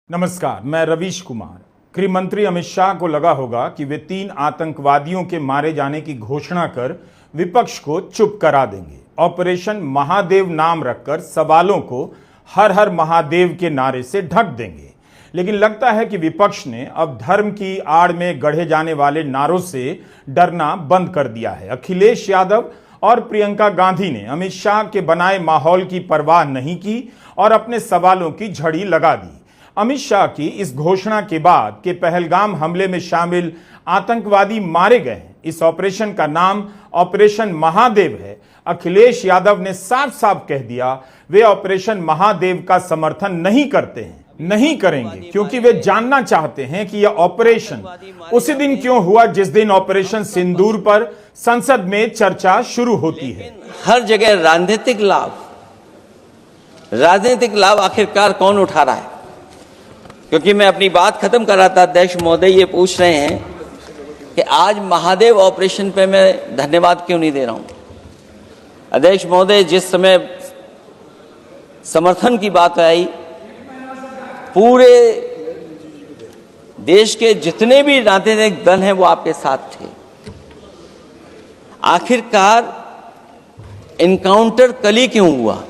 नमस्कार, मैं रवीश कुमार। गृह मंत्री अमित शाह को लगा होगा कि वे 3 आतंकवादियों के मारे जाने की घोषणा कर विपक्ष को चुप करा देंगे। ऑपरेशन महादेव नाम रखकर सवालों को हर हर महादेव के नारे से ढक देंगे। लेकिन लगता है कि विपक्ष ने अब धर्म की आड़ में गढ़े जाने वाले नारों से डरना बंद कर दिया है। अखिलेश यादव और प्रियंका गांधी ने अमित शाह के बनाए माहौल की परवाह नहीं की और अपने सवालों की झड़ी लगा दी। अमित शाह की इस घोषणा के बाद कि पहलगाम हमले में शामिल आतंकवादी मारे गए हैं, इस ऑपरेशन का नाम ऑपरेशन महादेव है। अखिलेश यादव ने साफ साफ कह दिया वे ऑपरेशन महादेव का समर्थन नहीं करते हैं, नहीं करेंगे, क्योंकि वे जानना चाहते हैं कि यह ऑपरेशन उसी दिन क्यों हुआ जिस दिन ऑपरेशन सिंदूर पर संसद में चर्चा शुरू होती है। हर जगह राजनीतिक लाभ आखिरकार कौन उठा रहा है? क्योंकि मैं अपनी बात खत्म कर रहा था, अध्यक्ष महोदय ये पूछ रहे हैं कि आज महादेव ऑपरेशन पे मैं धन्यवाद क्यों नहीं दे रहा हूं। अध्यक्ष महोदय, जिस समय समर्थन की बात आई, पूरे देश के जितने भी राजनीतिक दल हैं वो आपके साथ थे। आखिरकार इनकाउंटर कल ही क्यों हुआ?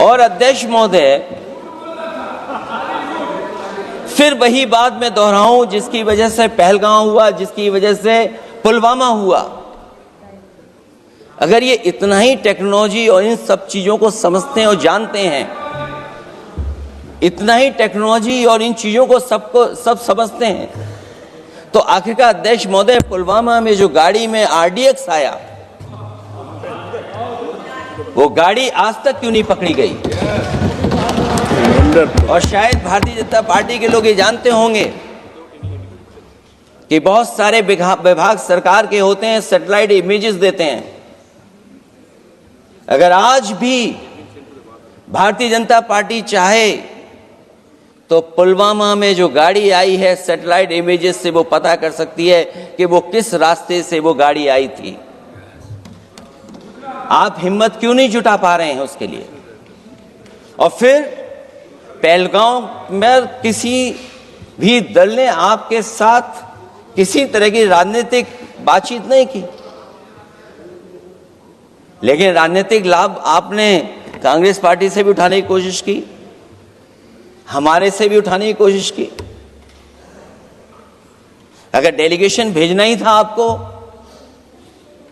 और अध्यक्ष महोदय, फिर वही बात मैं दोहराऊं जिसकी वजह से पहलगाम हुआ, जिसकी वजह से पुलवामा हुआ। अगर ये इतना ही टेक्नोलॉजी और इन सब चीजों को समझते हैं और जानते हैं, इतना ही टेक्नोलॉजी और इन चीजों को सब समझते हैं, तो आखिरकार अध्यक्ष महोदय पुलवामा में जो गाड़ी में RDX आया, वो गाड़ी आज तक क्यों नहीं पकड़ी गई? और शायद भारतीय जनता पार्टी के लोग ये जानते होंगे कि बहुत सारे विभाग सरकार के होते हैं, सैटेलाइट इमेजेस देते हैं। अगर आज भी भारतीय जनता पार्टी चाहे तो पुलवामा में जो गाड़ी आई है, सैटेलाइट इमेजेस से वो पता कर सकती है कि वो किस रास्ते से वो गाड़ी आई थी। आप हिम्मत क्यों नहीं जुटा पा रहे हैं उसके लिए? और फिर पहलगाम में किसी भी दल ने आपके साथ किसी तरह की राजनीतिक बातचीत नहीं की, लेकिन राजनीतिक लाभ आपने कांग्रेस पार्टी से भी उठाने की कोशिश की, हमारे से भी उठाने की कोशिश की। अगर डेलीगेशन भेजना ही था आपको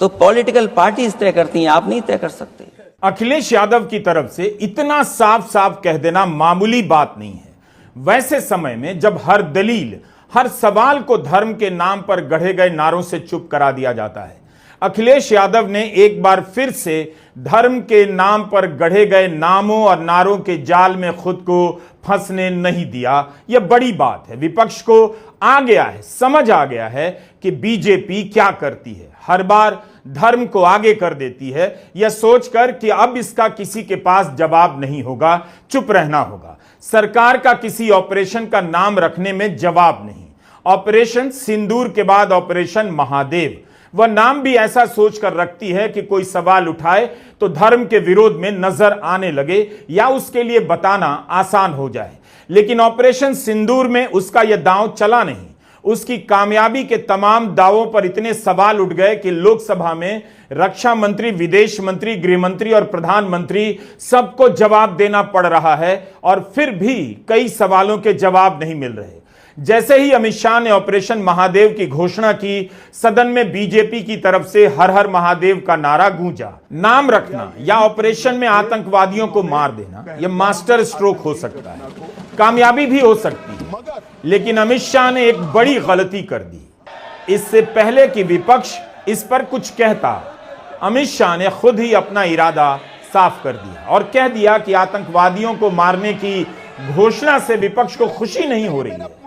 तो पॉलिटिकल पार्टीज तय करती हैं, आप नहीं तय कर सकते। अखिलेश यादव की तरफ से इतना साफ साफ कह देना मामूली बात नहीं है। वैसे समय में जब हर दलील, हर सवाल को धर्म के नाम पर गढ़े गए नारों से चुप करा दिया जाता है, अखिलेश यादव ने एक बार फिर से धर्म के नाम पर गढ़े गए नामों और नारों के जाल में खुद को फंसने नहीं दिया। यह बड़ी बात है। विपक्ष को आ गया है, समझ आ गया है कि बीजेपी क्या करती है। हर बार धर्म को आगे कर देती है, यह सोचकर कि अब इसका किसी के पास जवाब नहीं होगा, चुप रहना होगा। सरकार का किसी ऑपरेशन का नाम रखने में जवाब नहीं। ऑपरेशन सिंदूर के बाद ऑपरेशन महादेव, वह नाम भी ऐसा सोचकर रखती है कि कोई सवाल उठाए तो धर्म के विरोध में नजर आने लगे या उसके लिए बताना आसान हो जाए। लेकिन ऑपरेशन सिंदूर में उसका यह दांव चला नहीं। उसकी कामयाबी के तमाम दावों पर इतने सवाल उठ गए कि लोकसभा में रक्षा मंत्री, विदेश मंत्री, गृह मंत्री और प्रधानमंत्री सबको जवाब देना पड़ रहा है और फिर भी कई सवालों के जवाब नहीं मिल रहे। जैसे ही अमित शाह ने ऑपरेशन महादेव की घोषणा की, सदन में बीजेपी की तरफ से हर हर महादेव का नारा गूंजा। नाम रखना या ऑपरेशन में आतंकवादियों को मार देना, यह मास्टर स्ट्रोक हो सकता है, कामयाबी भी हो सकती है, लेकिन अमित शाह ने एक बड़ी गलती कर दी। इससे पहले कि विपक्ष इस पर कुछ कहता, अमित शाह ने खुद ही अपना इरादा साफ कर दिया और कह दिया कि आतंकवादियों को मारने की घोषणा से विपक्ष को खुशी नहीं हो रही है।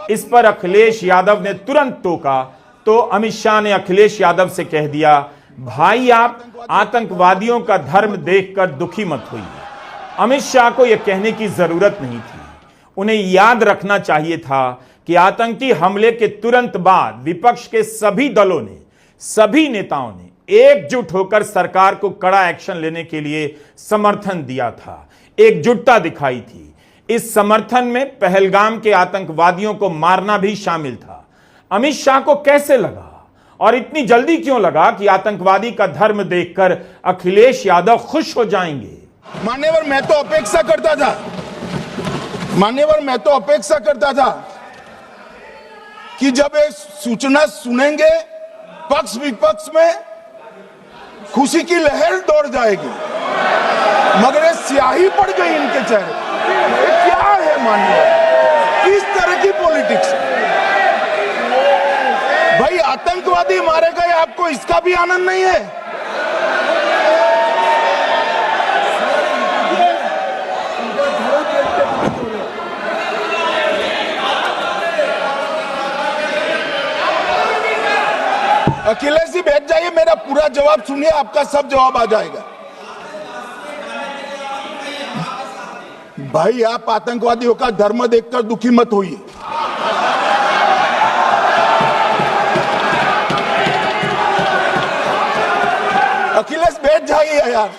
इस पर अखिलेश यादव ने तुरंत टोका तो अमित शाह ने अखिलेश यादव से कह दिया, भाई आप आतंकवादियों का धर्म देखकर दुखी मत होइए। अमित शाह को यह कहने की जरूरत नहीं थी। उन्हें याद रखना चाहिए था कि आतंकी हमले के तुरंत बाद विपक्ष के सभी दलों ने, सभी नेताओं ने एकजुट होकर सरकार को कड़ा एक्शन लेने के लिए समर्थन दिया था, एकजुटता दिखाई थी। इस समर्थन में पहलगाम के आतंकवादियों को मारना भी शामिल था। अमित शाह को कैसे लगा और इतनी जल्दी क्यों लगा कि आतंकवादी का धर्म देखकर अखिलेश यादव खुश हो जाएंगे? मान्यवर, मैं तो अपेक्षा करता था कि जब ये सूचना सुनेंगे पक्ष विपक्ष में खुशी की लहर दौड़ जाएगी, मगर ये स्याही पड़ गई इनके चेहरे। ये क्या है मान्यवर, किस तरह की पॉलिटिक्स? भाई आतंकवादी मारे गए, आपको इसका भी आनंद नहीं है? अखिलेश जी बैठ जाइए, मेरा पूरा जवाब सुनिए, आपका सब जवाब आ जाएगा। भाई आप आतंकवादियों का धर्म देखकर दुखी मत होइए। अखिलेश बैठ जाइए यार।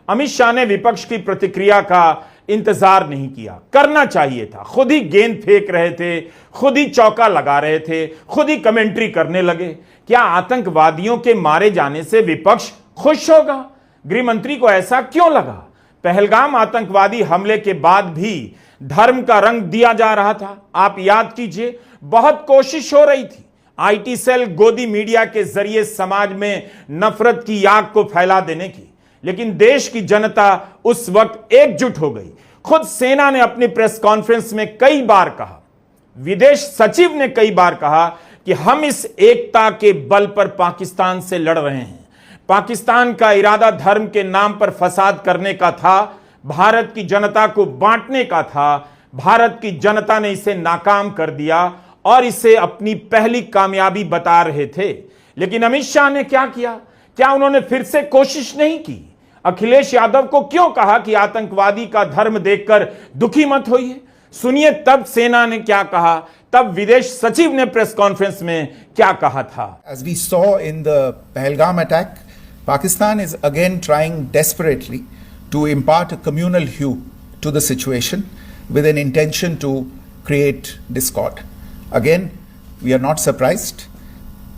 अमित शाह ने विपक्ष की प्रतिक्रिया का इंतजार नहीं किया, करना चाहिए था। खुद ही गेंद फेंक रहे थे, खुद ही चौका लगा रहे थे, खुद ही कमेंट्री करने लगे। क्या आतंकवादियों के मारे जाने से विपक्ष खुश होगा? गृह मंत्री को ऐसा क्यों लगा? पहलगाम आतंकवादी हमले के बाद भी धर्म का रंग दिया जा रहा था। आप याद कीजिए, बहुत कोशिश हो रही थी आईटी सेल गोदी मीडिया के जरिए समाज में नफरत की आग को फैला देने की, लेकिन देश की जनता उस वक्त एकजुट हो गई। खुद सेना ने अपनी प्रेस कॉन्फ्रेंस में कई बार कहा, विदेश सचिव ने कई बार कहा कि हम इस एकता के बल पर पाकिस्तान से लड़ रहे हैं। पाकिस्तान का इरादा धर्म के नाम पर फसाद करने का था, भारत की जनता को बांटने का था। भारत की जनता ने इसे नाकाम कर दिया और इसे अपनी पहली कामयाबी बता रहे थे। लेकिन अमित शाह ने क्या किया? क्या उन्होंने फिर से कोशिश नहीं की? अखिलेश यादव को क्यों कहा कि आतंकवादी का धर्म देखकर दुखी मत होइए? सुनिए तब सेना ने क्या कहा, तब विदेश सचिव ने प्रेस कॉन्फ्रेंस में क्या कहा था। As we saw in the Pahalgam attack, Pakistan is again trying desperately to impart a communal hue to the situation with an intention to create discord. Again, we are not surprised.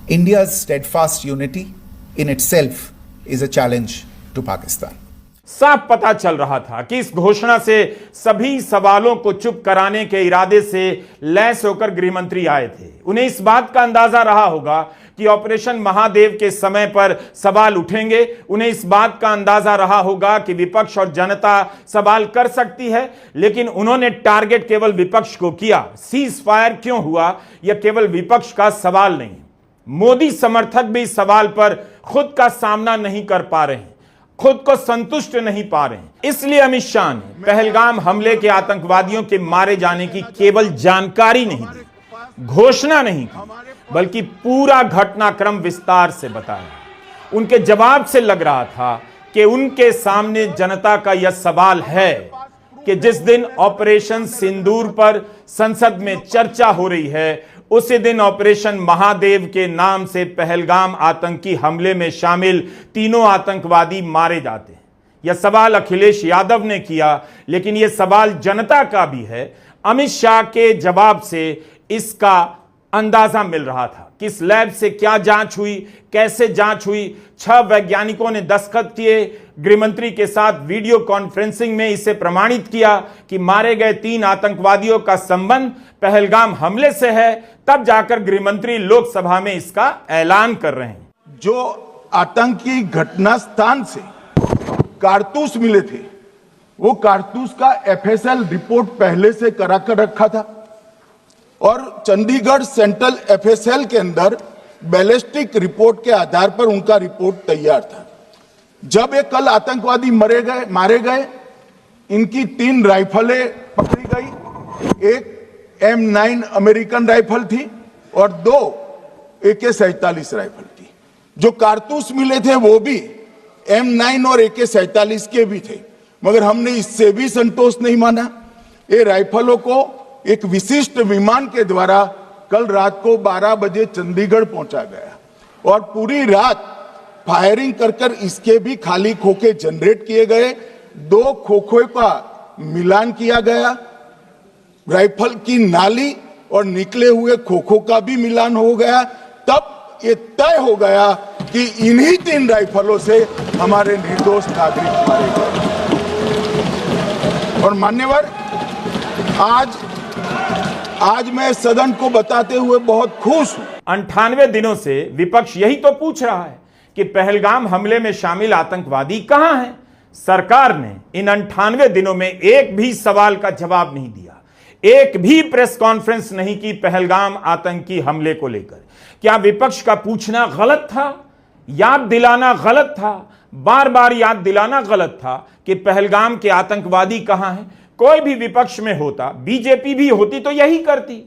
India's steadfast unity in itself is a challenge to Pakistan. साफ पता चल रहा था कि इस घोषणा से सभी सवालों को चुप कराने के इरादे से लैस होकर गृहमंत्री आए थे। उन्हें इस बात का अंदाजा रहा होगा कि ऑपरेशन महादेव के समय पर सवाल उठेंगे। उन्हें इस बात का अंदाजा रहा होगा कि विपक्ष और जनता सवाल कर सकती है, लेकिन उन्होंने टारगेट केवल विपक्ष को किया। सीज फायर क्यों हुआ, यह केवल विपक्ष का सवाल नहीं। मोदी समर्थक भी इस सवाल पर खुद का सामना नहीं कर पा रहे हैं, खुद को संतुष्ट नहीं पा रहे हैं। इसलिए अमित शाह ने पहलगाम हमले के आतंकवादियों के मारे जाने की केवल जानकारी नहीं दी, घोषणा नहीं की, बल्कि पूरा घटनाक्रम विस्तार से बताया। उनके जवाब से लग रहा था कि उनके सामने जनता का यह सवाल है कि जिस दिन ऑपरेशन सिंदूर पर संसद में चर्चा हो रही है, उसी दिन ऑपरेशन महादेव के नाम से पहलगाम आतंकी हमले में शामिल तीनों आतंकवादी मारे जाते हैं। यह सवाल अखिलेश यादव ने किया, लेकिन यह सवाल जनता का भी है। अमित शाह के जवाब से इसका अंदाजा मिल रहा था। किस लैब से क्या जांच हुई, कैसे जांच हुई। 6 वैज्ञानिकों ने दस्तखत किए, गृहमंत्री के साथ वीडियो कॉन्फ्रेंसिंग में इसे प्रमाणित किया कि मारे गए 3 आतंकवादियों का संबंध पहलगाम हमले से है। तब जाकर गृहमंत्री लोकसभा में इसका ऐलान कर रहे हैं। जो आतंकी घटना स्थान से कारतूस मिले थे, वो कारतूस का एफएसएल रिपोर्ट पहले से करा कर रखा था और चंडीगढ़ सेंट्रल एफएसएल के अंदर बैलिस्टिक रिपोर्ट के आधार पर उनका रिपोर्ट तैयार था। जब ये कल आतंकवादी मारे गए, इनकी 3 राइफलें पकड़ी गई। एक M9 अमेरिकन राइफल थी और 2 AK-47 राइफल थी। जो कारतूस मिले थे वो भी M9 और AK-47 के भी थे, मगर हमने इससे भी संतोष नहीं माना। ये राइफलों को एक विशिष्ट विमान के द्वारा कल रात को 12 बजे चंडीगढ़ पहुंचा गया और पूरी रात फायरिंग कर इसके भी खाली खोखे जनरेट किए गए, 2 खोखों का मिलान किया गया, राइफल की नाली और निकले हुए खोखों का भी मिलान हो गया। तब ये तय हो गया कि इन्हीं 3 राइफलों से हमारे निर्दोष नागरिक मारे गए। और मान्यवर, आज मैं सदन को बताते हुए बहुत खुश हूं। 98 दिनों से विपक्ष यही तो पूछ रहा है कि पहलगाम हमले में शामिल आतंकवादी कहां हैं। सरकार ने इन 98 दिनों में एक भी सवाल का जवाब नहीं दिया, एक भी प्रेस कॉन्फ्रेंस नहीं की पहलगाम आतंकी हमले को लेकर। क्या विपक्ष का पूछना गलत था? याद दिलाना गलत था? बार बार याद दिलाना गलत था कि पहलगाम के आतंकवादी कहां हैं? कोई भी विपक्ष में होता, बीजेपी भी होती तो यही करती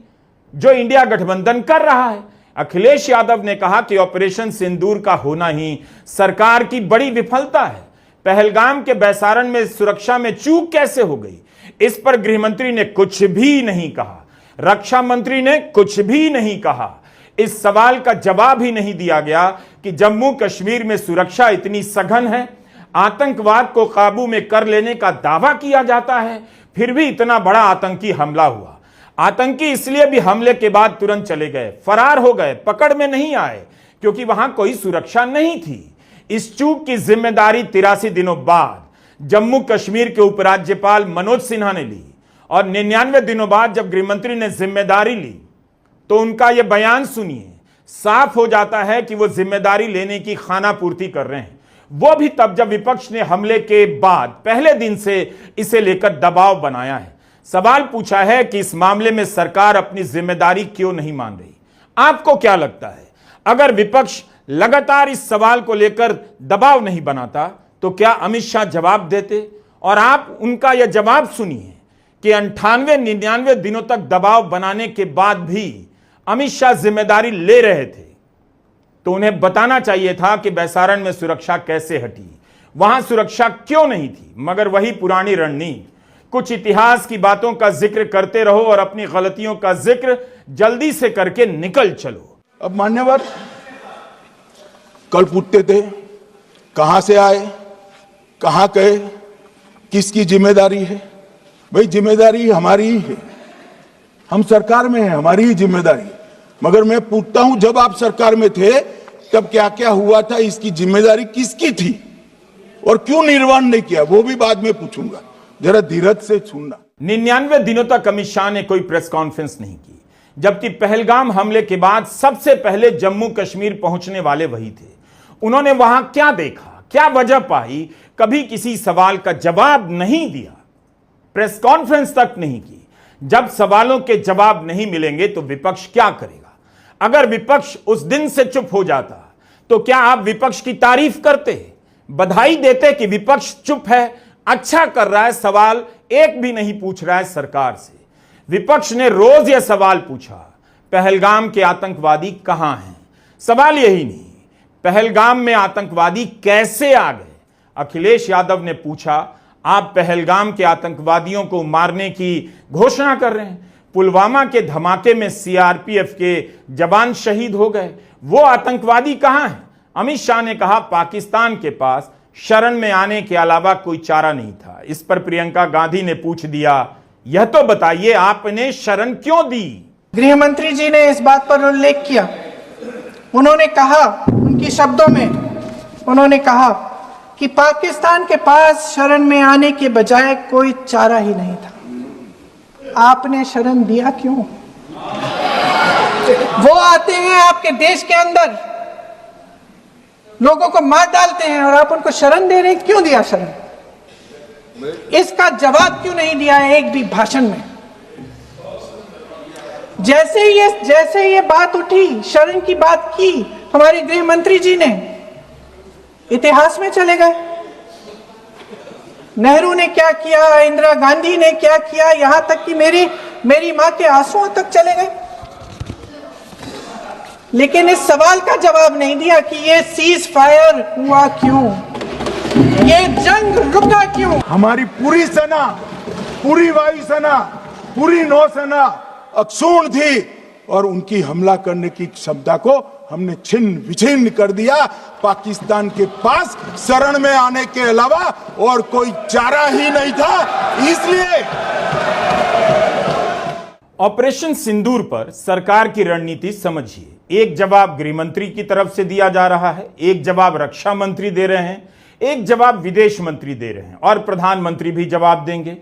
जो इंडिया गठबंधन कर रहा है। अखिलेश यादव ने कहा कि ऑपरेशन सिंदूर का होना ही सरकार की बड़ी विफलता है। पहलगाम के बैसारण में सुरक्षा में चूक कैसे हो गई, इस पर गृहमंत्री ने कुछ भी नहीं कहा, रक्षा मंत्री ने कुछ भी नहीं कहा। इस सवाल का जवाब ही नहीं दिया गया कि जम्मू कश्मीर में सुरक्षा इतनी सघन है, आतंकवाद को काबू में कर लेने का दावा किया जाता है, फिर भी इतना बड़ा आतंकी हमला हुआ। आतंकी इसलिए भी हमले के बाद तुरंत चले गए, फरार हो गए, पकड़ में नहीं आए, क्योंकि वहां कोई सुरक्षा नहीं थी। इस चूक की जिम्मेदारी 83 दिनों बाद जम्मू कश्मीर के उपराज्यपाल मनोज सिन्हा ने ली, और 99 दिनों बाद जब गृहमंत्री ने जिम्मेदारी ली तो उनका यह बयान सुनिए। साफ हो जाता है कि वो जिम्मेदारी लेने की खानापूर्ति कर रहे हैं, वो भी तब जब विपक्ष ने हमले के बाद पहले दिन से इसे लेकर दबाव बनाया है। सवाल पूछा है कि इस मामले में सरकार अपनी जिम्मेदारी क्यों नहीं मान रही। आपको क्या लगता है, अगर विपक्ष लगातार इस सवाल को लेकर दबाव नहीं बनाता तो क्या अमित शाह जवाब देते? और आप उनका यह जवाब सुनिए कि 98-99 दिनों तक दबाव बनाने के बाद भी अमित शाह जिम्मेदारी ले रहे थे, तो उन्हें बताना चाहिए था कि बैसारण में सुरक्षा कैसे हटी, वहां सुरक्षा क्यों नहीं थी। मगर वही पुरानी रणनीति, कुछ इतिहास की बातों का जिक्र करते रहो और अपनी गलतियों का जिक्र जल्दी से करके निकल चलो। अब मान्यवर, कल पूछते थे कहां से आए, कहां गए, किसकी जिम्मेदारी है। भाई जिम्मेदारी हमारी ही है, हम सरकार में हैं, हमारी ही जिम्मेदारी है। मगर मैं पूछता हूं, जब आप सरकार में थे तब क्या क्या हुआ था, इसकी जिम्मेदारी किसकी थी और क्यों निर्वहन नहीं किया, वो भी बाद में पूछूंगा, जरा धीरज से सुनना। 99 दिनों तक अमित शाह ने कोई प्रेस कॉन्फ्रेंस नहीं की, जबकि पहलगाम हमले के बाद सबसे पहले जम्मू कश्मीर पहुंचने वाले वही थे। उन्होंने वहां क्या देखा, क्या वजह पाई, कभी किसी सवाल का जवाब नहीं दिया, प्रेस कॉन्फ्रेंस तक नहीं की। जब सवालों के जवाब नहीं मिलेंगे तो विपक्ष क्या करेगा? अगर विपक्ष उस दिन से चुप हो जाता तो क्या आप विपक्ष की तारीफ करते, बधाई देते कि विपक्ष चुप है, अच्छा कर रहा है, सवाल एक भी नहीं पूछ रहा है सरकार से। विपक्ष ने रोज यह सवाल पूछा, पहलगाम के आतंकवादी कहां हैं। सवाल यही नहीं, पहलगाम में आतंकवादी कैसे आ गए। अखिलेश यादव ने पूछा, आप पहलगाम के आतंकवादियों को मारने की घोषणा कर रहे हैं, पुलवामा के धमाके में सीआरपीएफ के जवान शहीद हो गए, वो आतंकवादी कहां हैं। अमित शाह ने कहा पाकिस्तान के पास शरण में आने के अलावा कोई चारा नहीं था। इस पर प्रियंका गांधी ने पूछ दिया, यह तो बताइए आपने शरण क्यों दी। गृह मंत्री जी ने इस बात पर उल्लेख किया, उन्होंने कहा, उनके शब्दों में उन्होंने कहा कि पाकिस्तान के पास शरण में आने के बजाय कोई चारा ही नहीं था। आपने शरण दिया क्यों? वो आते हैं आपके देश के अंदर, लोगों को मार डालते हैं और आप उनको शरण दे रहे हैं। क्यों दिया शरण? इसका जवाब क्यों नहीं दिया एक भी भाषण में? जैसे ये बात उठी, शरण की बात की हमारे गृह मंत्री जी ने, इतिहास में चले गए। नेहरू ने क्या किया, इंदिरा गांधी ने क्या किया, यहां तक कि मेरी मां के आंसुओं तक चले गए। लेकिन इस सवाल का जवाब नहीं दिया कि ये सीज फायर हुआ क्यों, ये जंग रुका क्यों। हमारी पूरी सेना, पूरी वायुसेना, पूरी नौसेना अक्षुण्ण थी और उनकी हमला करने की क्षमता को हमने छिन्न विछिन्न कर दिया। पाकिस्तान के पास शरण में आने के अलावा और कोई चारा ही नहीं था। इसलिए ऑपरेशन सिंदूर पर सरकार की रणनीति समझिए। एक जवाब गृह मंत्री की तरफ से दिया जा रहा है, एक जवाब रक्षा मंत्री दे रहे हैं, एक जवाब विदेश मंत्री दे रहे हैं और प्रधानमंत्री भी जवाब देंगे।